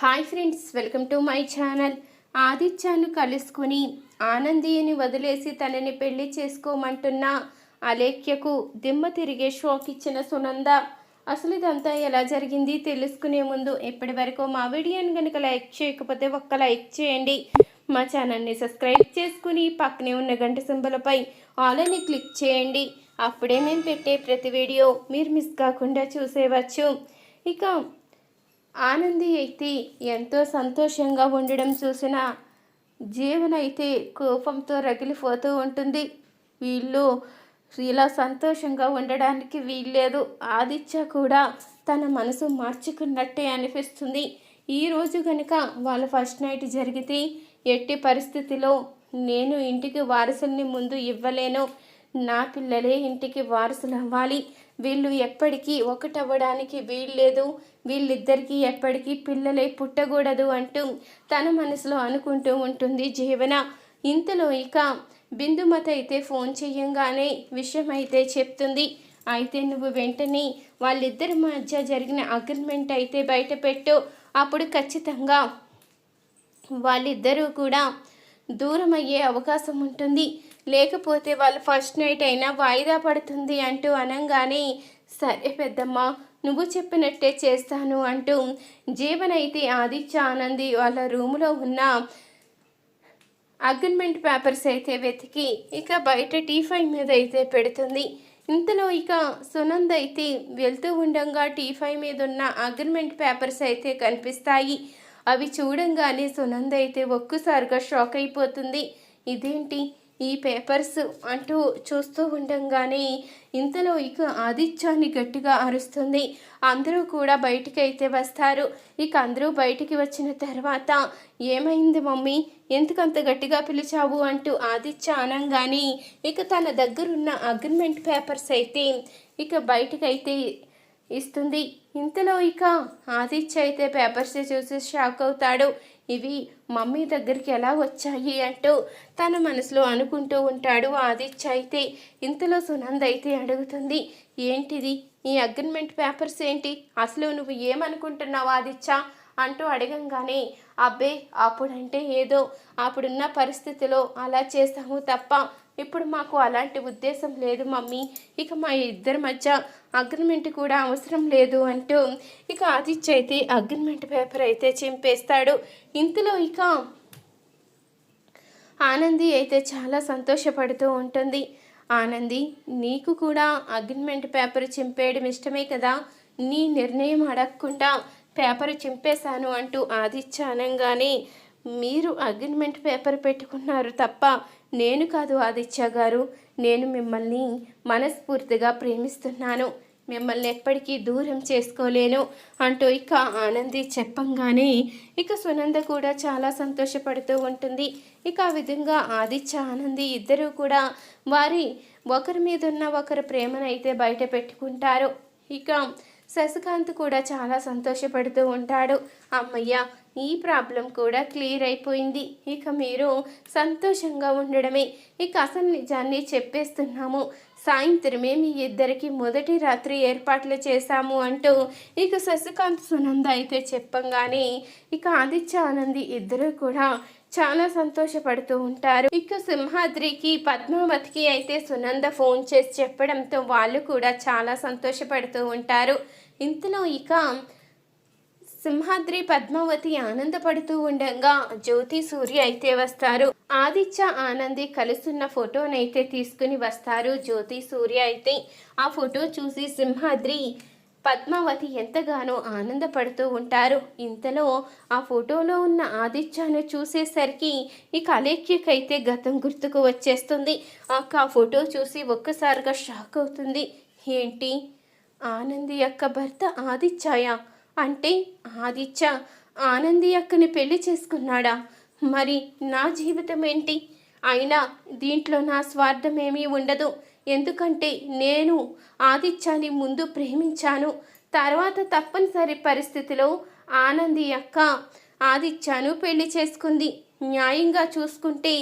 Hi friends, welcome to my channel. ఆదిత్యను కలుసుకుని ఆనందిని వదిలేసి తనని పెళ్లి చేసుకోమంటున్న అలేఖ్యకు దిమ్మ తిరిగే షాక్ ఇచ్చిన సునంద. అసలు ఇదంతా ఎలా జరిగింది తెలుసుకునే ముందు ఇప్పటి వరకు మా వీడియోని కనుక లైక్ చేయకపోతే ఒక్క లైక్ చేయండి. మా ఛానల్ని సబ్స్క్రైబ్ చేసుకుని పక్కనే ఉన్న గంట సింబలపై ఆల్ అని క్లిక్ చేయండి. అప్పుడే మేము పెట్టే ప్రతి వీడియో మీరు మిస్ కాకుండా చూసేవచ్చు. ఇక ఆనంది అయితే ఎంతో సంతోషంగా ఉండడం చూసిన జీవన్ అయితే కోపంతో రగిలిపోతూ ఉంటుంది. వీళ్ళు ఇలా సంతోషంగా ఉండడానికి వీల్లేదు. ఆదిత్య కూడా తన మనసు మార్చుకున్నట్టే అనిపిస్తుంది. ఈరోజు కనుక వాళ్ళ ఫస్ట్ నైట్ జరిగితే ఎట్టి పరిస్థితిలో నేను ఇంటికి వారసుల్ని ముందు ఇవ్వలేను, నా పిల్లలే ఇంటికి వారసులు అవ్వాలి, వీళ్ళు ఎప్పటికీ ఒకటవ్వడానికి వీల్లేదు, వీళ్ళిద్దరికీ ఎప్పటికీ పిల్లలే పుట్టకూడదు అంటూ తన మనసులో అనుకుంటూ ఉంటుంది జీవన. ఇంతలో ఇక బిందుమతి అయితే ఫోన్ చేయంగానే విషయం అయితే చెప్తుంది. అయితే నువ్వు వెంటనే వాళ్ళిద్దరి మధ్య జరిగిన అగ్రిమెంట్ అయితే బయట పెట్టు, అప్పుడు ఖచ్చితంగా వాళ్ళిద్దరూ కూడా దూరం అయ్యే అవకాశం ఉంటుంది, లేకపోతే వాళ్ళ ఫస్ట్ నైట్ అయినా వాయిదా పడుతుంది అంటూ అనగానే సరే పెద్దమ్మ, నువ్వు చెప్పినట్టే చేస్తాను అంటూ జీవన్ అయితే ఆదిత్య ఆనంది వాళ్ళ రూములో ఉన్న అగ్రిమెంట్ పేపర్స్ అయితే వెతికి ఇక బయట టీఫై మీద అయితే పెడుతుంది. ఇంతలో ఇక సునంద అయితే వెళ్తూ ఉండగా టీఫై మీద ఉన్న అగ్రిమెంట్ పేపర్స్ అయితే కనిపిస్తాయి. అవి చూడంగానే సునంద అయితే ఒక్కసారిగా షాక్ అయిపోతుంది. ఇదేంటి ఈ పేపర్స్ అంటూ చూస్తూ ఉండంగానే ఇంతలో ఇక ఆదిత్యాన్ని గట్టిగా అరుస్తుంది. అందరూ కూడా బయటికి అయితే వస్తారు. ఇక అందరూ బయటికి వచ్చిన తర్వాత ఏమైంది మమ్మీ, ఎందుకంత గట్టిగా పిలిచావు అంటూ ఆదిత్య అనగానే ఇక తన దగ్గరున్న అగ్రిమెంట్ పేపర్స్ అయితే ఇక బయటకైతే ఇస్తుంది. ఇంతలో ఇక ఆదిత్య అయితే పేపర్స్ చూసి షాక్ అవుతాడు. ఇవి మమ్మీ దగ్గరికి ఎలా వచ్చాయి అంటూ తన మనసులో అనుకుంటూ ఉంటాడు ఆదిత్య అయితే. ఇంతలో సునంద అయితే అడుగుతుంది, ఏంటిది ఈ అగ్రిమెంట్ పేపర్స్ ఏంటి, అసలు నువ్వు ఏమనుకుంటున్నావు ఆదిత్య అంటూ అడగంగానే అబ్బే అప్పుడంటే ఏదో అప్పుడున్న పరిస్థితిలో అలా చేస్తాము తప్ప ఇప్పుడు మాకు అలాంటి ఉద్దేశం లేదు మమ్మీ, ఇక మా ఇద్దరి మధ్య అగ్రిమెంట్ కూడా అవసరం లేదు అంటూ ఇక ఆదిత్య అయితే అగ్రిమెంట్ పేపర్ అయితే చింపేస్తాడు. ఇంతలో ఇక ఆనంది అయితే చాలా సంతోషపడుతూ ఉంటుంది. ఆనంది, నీకు కూడా అగ్రిమెంట్ పేపర్ చింపేయడం ఇష్టమే కదా, నీ నిర్ణయం అడగకుండా పేపర్ చింపేశాను అంటూ ఆదిత్య అనగానే మీరు అగ్రిమెంట్ పేపర్ పెట్టుకున్నారు తప్ప నేను కాదు ఆదిత్య గారు, నేను మిమ్మల్ని మనస్ఫూర్తిగా ప్రేమిస్తున్నాను, మిమ్మల్ని ఎప్పటికీ దూరం చేసుకోలేను అంటూ ఇక ఆనంది చెప్పంగానే ఇక సునంద కూడా చాలా సంతోషపడుతూ ఉంటుంది. ఇక ఆ విధంగా ఆదిత్య ఆనంది ఇద్దరూ కూడా వారి ఒకరి మీద ఉన్న ఒకరి ప్రేమనైతే బయట పెట్టుకుంటారు. ఇక శశికాంత్ కూడా చాలా సంతోషపడుతూ ఉంటాడు. అమ్మయ్య, ఈ ప్రాబ్లం కూడా క్లియర్ అయిపోయింది, ఇక మీరు సంతోషంగా ఉండడమే, ఇక అసలు నిజాన్ని చెప్పేస్తున్నాము, సాయంత్రమే మీ ఇద్దరికి మొదటి రాత్రి ఏర్పాట్లు చేశాము అంటూ ఇక శశికాంత్ సునంద అయితే చెప్పంగానే ఇక ఆదిత్య ఆనంది ఇద్దరు కూడా చాలా సంతోషపడుతూ ఉంటారు. ఇక సింహాద్రికి పద్మావతికి అయితే సునంద ఫోన్ చేసి చెప్పడంతో వాళ్ళు కూడా చాలా సంతోషపడుతూ ఉంటారు. ఇంతలో ఇక సింహాద్రి పద్మావతి ఆనందపడుతూ ఉండగా జ్యోతి సూర్య అయితే వస్తారు. ఆదిత్య ఆనంది కలుస్తున్న ఫోటోనైతే తీసుకుని వస్తారు. జ్యోతి సూర్య అయితే ఆ ఫోటో చూసి సింహాద్రి పద్మావతి ఎంతగానో ఆనందపడుతూ ఉంటారు. ఇంతలో ఆ ఫోటోలో ఉన్న ఆదిత్యను చూసేసరికి ఇక అలేఖ్యకైతే గతం గుర్తుకు వచ్చేస్తుంది. ఆ ఫోటో చూసి ఒక్కసారిగా షాక్ అవుతుంది. ఏంటి, ఆనంది యొక్క భర్త ఆదిత్యయా, అంటే ఆదిత్య ఆనంది అక్కని పెళ్లి చేసుకున్నాడా, మరి నా జీవితం ఏంటి, అయినా దీంట్లో నా స్వార్థం ఏమీ ఉండదు, ఎందుకంటే నేను ఆదిత్యాన్ని ముందు ప్రేమించాను, తర్వాత తప్పనిసరి పరిస్థితిలో ఆనంది అక్క ఆదిత్యను పెళ్లి చేసుకుంది, న్యాయంగా చూసుకుంటే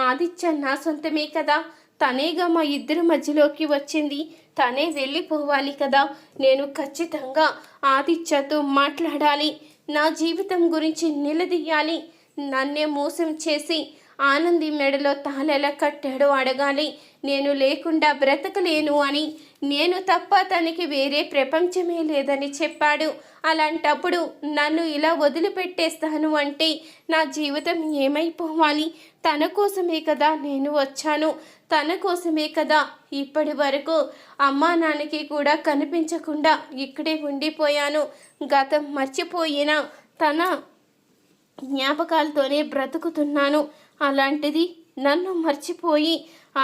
ఆదిత్య నా సొంతమే కదా, తనేగా మా ఇద్దరి మధ్యలోకి వచ్చింది, తనే వెళ్ళిపోవాలి కదా, నేను ఖచ్చితంగా ఆదిత్యతో మాట్లాడాలి, నా జీవితం గురించి నిలదీయాలి. నన్నే మోసం చేసి ఆనంది మెడలో తాళెలా కట్టాడో అడగాలి. నేను లేకుండా బ్రతకలేను అని, నేను తప్ప తనకి వేరే ప్రపంచమే లేదని చెప్పాడు. అలాంటప్పుడు నన్ను ఇలా వదిలిపెట్టేస్తాను అంటే నా జీవితం ఏమైపోవాలి? తన కోసమే కదా నేను వచ్చాను, తన కోసమే కదా ఇప్పటి వరకు అమ్మా నాన్నకి కూడా కనిపించకుండా ఇక్కడే ఉండిపోయాను. గతం మర్చిపోయిన తన జ్ఞాపకాలతోనే బ్రతుకుతున్నాను. అలాంటిది నన్ను మర్చిపోయి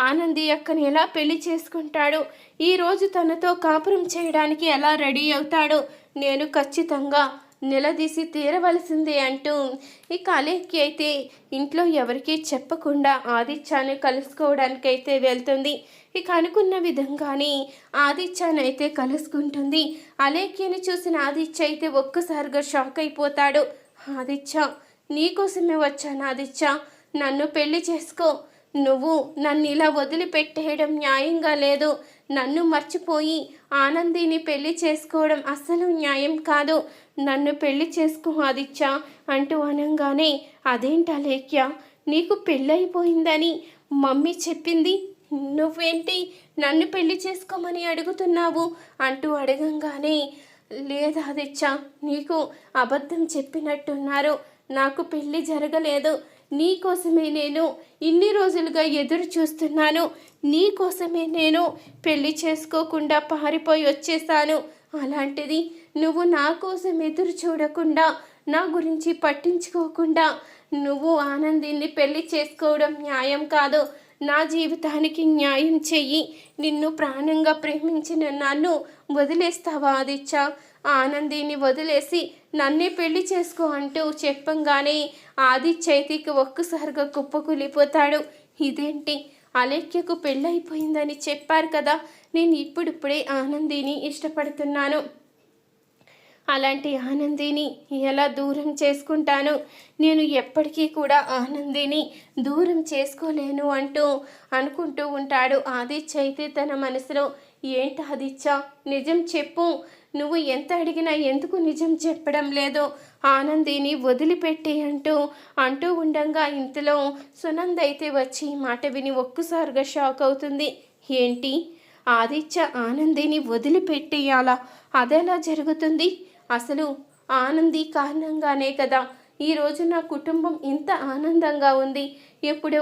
ఆనంది అక్కని ఎలా పెళ్లి చేసుకుంటాడు? ఈరోజు తనతో కాపురం చేయడానికి ఎలా రెడీ అవుతాడు? నేను ఖచ్చితంగా నిలదీసి తీరవలసిందే అంటూ ఇక అలేఖ్య అయితే ఇంట్లో ఎవరికీ చెప్పకుండా ఆదిత్యను కలుసుకోవడానికైతే వెళ్తుంది. ఇక అనుకున్న విధంగానే ఆదిత్యనైతే కలుసుకుంటుంది. అలేఖ్యని చూసిన ఆదిత్య అయితే ఒక్కసారిగా షాక్ అయిపోతాడు. ఆదిత్య, నీకోసమే వచ్చాను ఆదిత్య, నన్ను పెళ్లి చేసుకో. నువ్వు నన్ను ఇలా వదిలిపెట్టేయడం న్యాయంగా లేదు. నన్ను మర్చిపోయి ఆనందిని పెళ్లి చేసుకోవడం అస్సలు న్యాయం కాదు. నన్ను పెళ్లి చేసుకో ఆదిత్య అంటూ అనగానే, అదేంటి అలేఖ్య, నీకు పెళ్ళైపోయిందని మమ్మీ చెప్పింది, నువ్వేంటి నన్ను పెళ్లి చేసుకోమని అడుగుతున్నావు అంటూ అడగంగానే, లేదు ఆదిత్య, నీకు అబద్ధం చెప్పినట్టున్నారు. నాకు పెళ్లి జరగలేదు. నీకోసమే నేను ఇన్ని రోజులుగా ఎదురు చూస్తున్నాను. నీకోసమే నేను పెళ్లి చేసుకోకుండా పారిపోయి వచ్చేసాను. అలాంటిది నువ్వు నా కోసం ఎదురు చూడకుండా, నా గురించి పట్టించుకోకుండా నువ్వు ఆనందిని పెళ్లి చేసుకోవడం న్యాయం కాదు. నా జీవితానికి న్యాయం చెయ్యి. నిన్ను ప్రాణంగా ప్రేమించిన నన్ను వదిలేస్తావా ఆదిత్య? ఆనందిని వదిలేసి నన్నే పెళ్లి చేసుకో అంటూ చెప్పంగానే ఆదిత్య అయితే ఒక్కసారిగా కుప్పకూలిపోతాడు. ఇదేంటి, అలేఖ్యకు పెళ్ళైపోయిందని చెప్పారు కదా, నేను ఇప్పుడిప్పుడే ఆనందిని ఇష్టపడుతున్నాను. అలాంటి ఆనందిని ఎలా దూరం చేసుకుంటాను? నేను ఎప్పటికీ కూడా ఆనందిని దూరం చేసుకోలేను అంటూ అనుకుంటూ ఉంటాడు. ఆదిత్య అయితే తన మనసులో, ఏంటి ఆదిత్య, నిజం చెప్పు, నువ్వు ఎంత అడిగినా ఎందుకు నిజం చెప్పడం లేదు? ఆనందిని వదిలిపెట్టి అంటూ ఉండగా ఇంతలో సునంద అయితే వచ్చి మాట విని ఒక్కసారిగా షాక్ అవుతుంది. ఏంటి, ఆదిత్య ఆనందిని వదిలిపెట్టేయాలా? అదెలా జరుగుతుంది? అసలు ఆనంది కారణంగానే కదా ఈరోజు నా కుటుంబం ఇంత ఆనందంగా ఉంది. ఇప్పుడు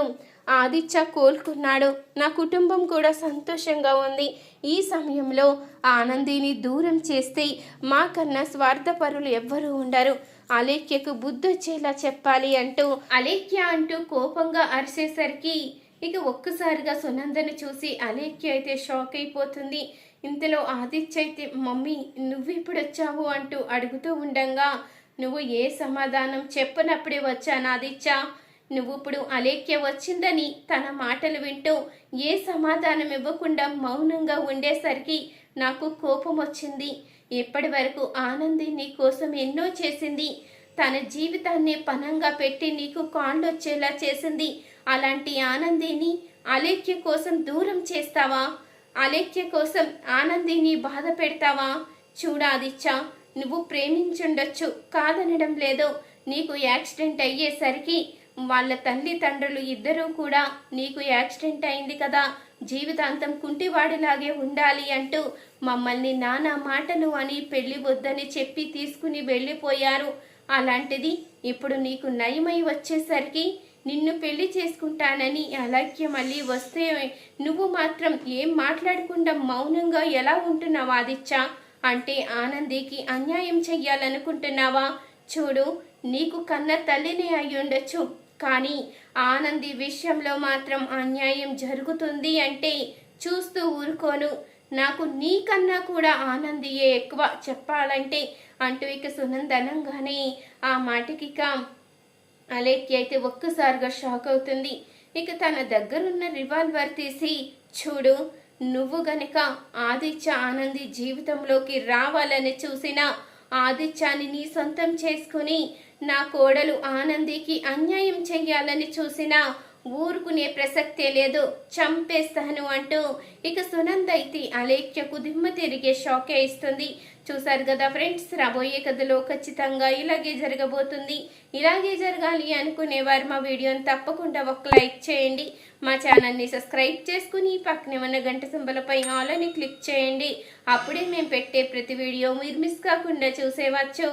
ఆదిత్య కోలుకున్నాడు, నా కుటుంబం కూడా సంతోషంగా ఉంది. ఈ సమయంలో ఆనందిని దూరం చేస్తే మాకన్నా స్వార్థపరులు ఎవ్వరూ ఉండరు. అలేఖ్యకు బుద్ధొచ్చేలా చెప్పాలి అంటూ అలేఖ్య అంటూ కోపంగా అరిసేసరికి ఇక ఒక్కసారిగా సునందని చూసి అలేఖ్య అయితే షాక్ అయిపోతుంది. ఇంతలో ఆదిత్య అయితే, మమ్మీ నువ్వెప్పుడు వచ్చావు అంటూ అడుగుతూ ఉండగా, నువ్వు ఏ సమాధానం చెప్పనప్పుడే వచ్చాను ఆదిత్య. నువ్వు ఇప్పుడు అలేఖ్య వచ్చిందని తన మాటలు వింటూ ఏ సమాధానం ఇవ్వకుండా మౌనంగా ఉండేసరికి నాకు కోపం వచ్చింది. ఇప్పటి వరకు ఆనంది నీ కోసం ఎన్నో చేసింది. తన జీవితాన్ని పణంగా పెట్టి నీకు కాళ్ళు వచ్చేలా చేసింది. అలాంటి ఆనందిని అలేఖ్య కోసం దూరం చేస్తావా? అలేఖ్య కోసం ఆనందిని బాధ పెడతావా? చూడాదిత్య, నువ్వు ప్రేమించుండొచ్చు, కాదనడం లేదు. నీకు యాక్సిడెంట్ అయ్యేసరికి వాళ్ళ తల్లిదండ్రులు ఇద్దరూ కూడా నీకు యాక్సిడెంట్ అయింది కదా, జీవితాంతం కుంటివాడిలాగే ఉండాలి అంటూ మమ్మల్ని నానా మాటలు అని పెళ్లి వద్దని చెప్పి తీసుకుని వెళ్ళిపోయారు. అలాంటిది ఇప్పుడు నీకు నయమై వచ్చేసరికి నిన్ను పెళ్లి చేసుకుంటానని అలేఖ్య మళ్ళీ వస్తే నువ్వు మాత్రం ఏం మాట్లాడకుండా మౌనంగా ఎలా ఉంటున్నావా ఆదిత్య? అంటే ఆనందికి అన్యాయం చెయ్యాలనుకుంటున్నావా? చూడు, నీకు కన్న తల్లినే అయ్యుండొచ్చు, కానీ ఆనంది విషయంలో మాత్రం అన్యాయం జరుగుతుంది అంటే చూస్తూ ఊరుకోను. నాకు నీకన్నా కూడా ఆనందియే ఎక్కువ చెప్పాలంటే అంటూ ఇక సునందనంగానే ఆ మాటకి అలేఖ్య అయితే ఒక్కసారిగా షాక్ అవుతుంది. ఇక తన దగ్గరున్న రివాల్వర్ తీసి, చూడు, నువ్వు గనక ఆదిత్య ఆనంది జీవితంలోకి రావాలని చూసినా, ఆదిత్యాన్ని నీ సొంతం చేసుకుని నా కోడలు ఆనందికి అన్యాయం చెయ్యాలని చూసినా ఊరుకునే ప్రసక్తే లేదు, చంపేస్తాను అంటూ ఇక సునంద అయితే అలేఖ్యకు దిమ్మ తిరిగే షాకే ఇస్తుంది. చూసారు కదా ఫ్రెండ్స్, రాబోయే కథలో ఖచ్చితంగా ఇలాగే జరగబోతుంది. ఇలాగే జరగాలి అనుకునేవారు మా వీడియోని తప్పకుండా ఒక లైక్ చేయండి. మా ఛానల్ని సబ్స్క్రైబ్ చేసుకుని పక్కనే ఉన్న గంట సింబలపై ఆల్ అని క్లిక్ చేయండి. అప్పుడే మేము పెట్టే ప్రతి వీడియో మీరు మిస్ కాకుండా చూసేవచ్చు.